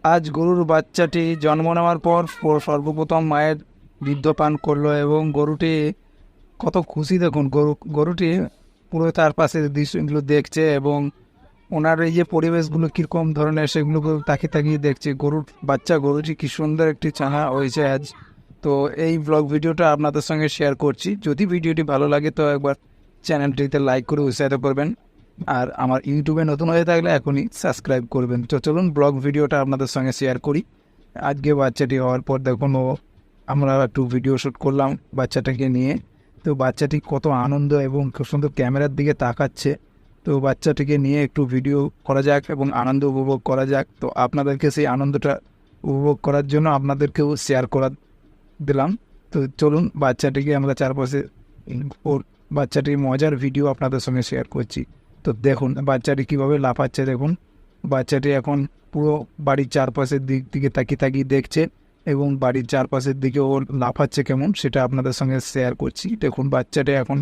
আজ গরুর বাচ্চাটি জন্ম নেওয়ার পর সর্বপ্রথম মায়ের দুগ্ধ পান করলো এবং গরুটি কত খুশি দেখুন। গরুটি পুরো তার পাশে দৃশ্যগুলো দেখছে এবং ওনার এই যে পরিবেশগুলো কীরকম ধরনের সেগুলো তাকিয়ে তাকিয়ে দেখছে। গরুটি কি সুন্দর একটি চাহা হয়েছে আজ। তো এই ব্লগ ভিডিওটা আপনাদের সঙ্গে শেয়ার করছি। যদি ভিডিওটি ভালো লাগে তো একবার চ্যানেলটিতে লাইক করে উৎসাহিত করবেন, আর আমার ইউটিউবে নতুন হয়ে থাকলে এখনই সাবস্ক্রাইব করবেন। তো চলুন ব্লগ ভিডিওটা আপনাদের সঙ্গে শেয়ার করি। আজকে বাচ্চাটি হওয়ার পর দেখুন আমরা একটু ভিডিও শ্যুট করলাম বাচ্চাটাকে নিয়ে। তো বাচ্চাটি কত আনন্দ এবং খুব সুন্দর ক্যামেরার দিকে তাকাচ্ছে। তো বাচ্চাটিকে নিয়ে একটু ভিডিও করা যাক এবং আনন্দ উপভোগ করা যাক। তো আপনাদেরকে সেই আনন্দটা উপভোগ করার জন্য আপনাদেরকেও শেয়ার করা দিলাম। তো চলুন বাচ্চাটিকে আমরা চারপাশে ওর বাচ্চাটির মজার ভিডিও আপনাদের সঙ্গে শেয়ার করছি। তো দেখুন বাচ্চাটি কীভাবে লাফাচ্ছে। দেখুন বাচ্চাটি এখন পুরো বাড়ির চারপাশের দিক দিকে তাকিয়ে তাকিয়ে দেখছে এবং বাড়ির চারপাশের দিকে ও লাফাচ্ছে কেমন সেটা আপনাদের সঙ্গে শেয়ার করছি। দেখুন বাচ্চাটি এখন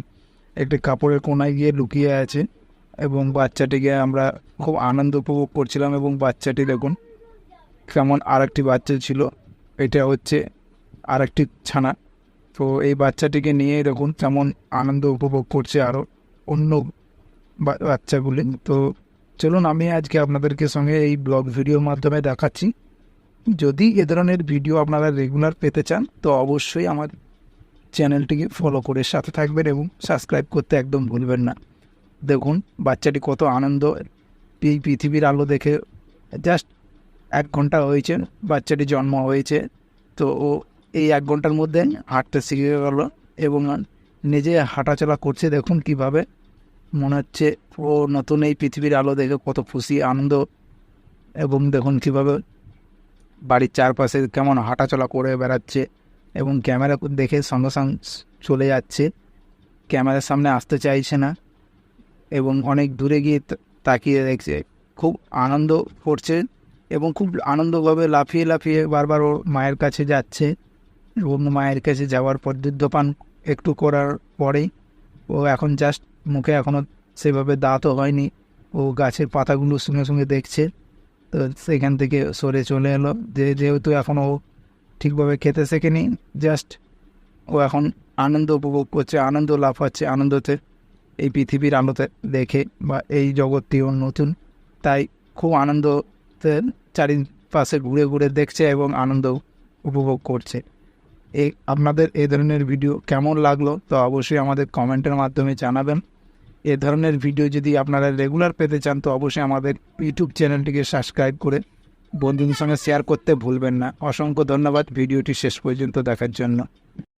একটি কাপড়ের কোনায় গিয়ে লুকিয়ে আছে এবং বাচ্চাটিকে আমরা খুব আনন্দ উপভোগ করছিলাম। এবং বাচ্চাটি দেখুন কেমন আরেকটি বাচ্চা ছিল, এটা হচ্ছে আরেকটি ছানা। তো এই বাচ্চাটিকে নিয়ে দেখুন কেমন আনন্দ উপভোগ করছে আরও অন্য বাচ্চাগুলি। তো চলুন আমি আজকে আপনাদেরকে সঙ্গে এই ব্লগ ভিডিওর মাধ্যমে দেখাচ্ছি। যদি এ ধরনের ভিডিও আপনারা রেগুলার পেতে চান তো অবশ্যই আমার চ্যানেলটিকে ফলো করে সাথে থাকবেন এবং সাবস্ক্রাইব করতে একদম ভুলবেন না। দেখুন বাচ্চাটি কত আনন্দ এই পৃথিবীর আলো দেখে। জাস্ট 1 ঘন্টা হয়েছে বাচ্চাটি জন্ম হয়েছে। তো ও এই 1 ঘন্টার মধ্যে হাঁটতে শিখে গেল এবং নিজে হাঁটাচলা করছে। দেখুন কিভাবে মনে হচ্ছে ও নতুন এই পৃথিবীর আলো দেখে কত খুশি আনন্দ। এবং দেখুন কীভাবে বাড়ির চারপাশে কেমন হাঁটাচলা করে বেড়াচ্ছে এবং ক্যামেরা দেখে সঙ্গে সঙ্গে চলে যাচ্ছে, ক্যামেরার সামনে আসতে চাইছে না এবং অনেক দূরে গিয়ে তাকিয়ে দেখছে। খুব আনন্দ করছে এবং খুব আনন্দভাবে লাফিয়ে লাফিয়ে বারবার ওর মায়ের কাছে যাচ্ছে এবং মায়ের কাছে যাওয়ার পর দুগ্ধপান একটু করার পরেই ও এখন জাস্ট মুখে এখনও সেভাবে দাঁতও হয়নি, ও গাছের পাতাগুলো সঙ্গে সঙ্গে দেখছে। তো সেখান থেকে সরে চলে এলো যেহেতু এখনও ও ঠিকভাবে খেতে শেখেনি। জাস্ট ও এখন আনন্দ উপভোগ করছে, আনন্দ লাফাচ্ছে আনন্দতে এই পৃথিবীর আলোতে দেখে, বা এই জগৎটিও নতুন তাই খুব আনন্দতে চারিপাশে ঘুরে ঘুরে দেখছে এবং আনন্দ উপভোগ করছে। আপনাদের এই ধরনের ভিডিও কেমন লাগলো তো অবশ্যই আমাদের কমেন্টের মাধ্যমে জানাবেন। এ ধরনের ভিডিও যদি আপনারা রেগুলার পেতে চান তো অবশ্যই আমাদের ইউটিউব চ্যানেলটিকে সাবস্ক্রাইব করে বন্ধুদের সঙ্গে শেয়ার করতে ভুলবেন না। অসংখ্য ধন্যবাদ ভিডিওটি শেষ পর্যন্ত দেখার জন্য।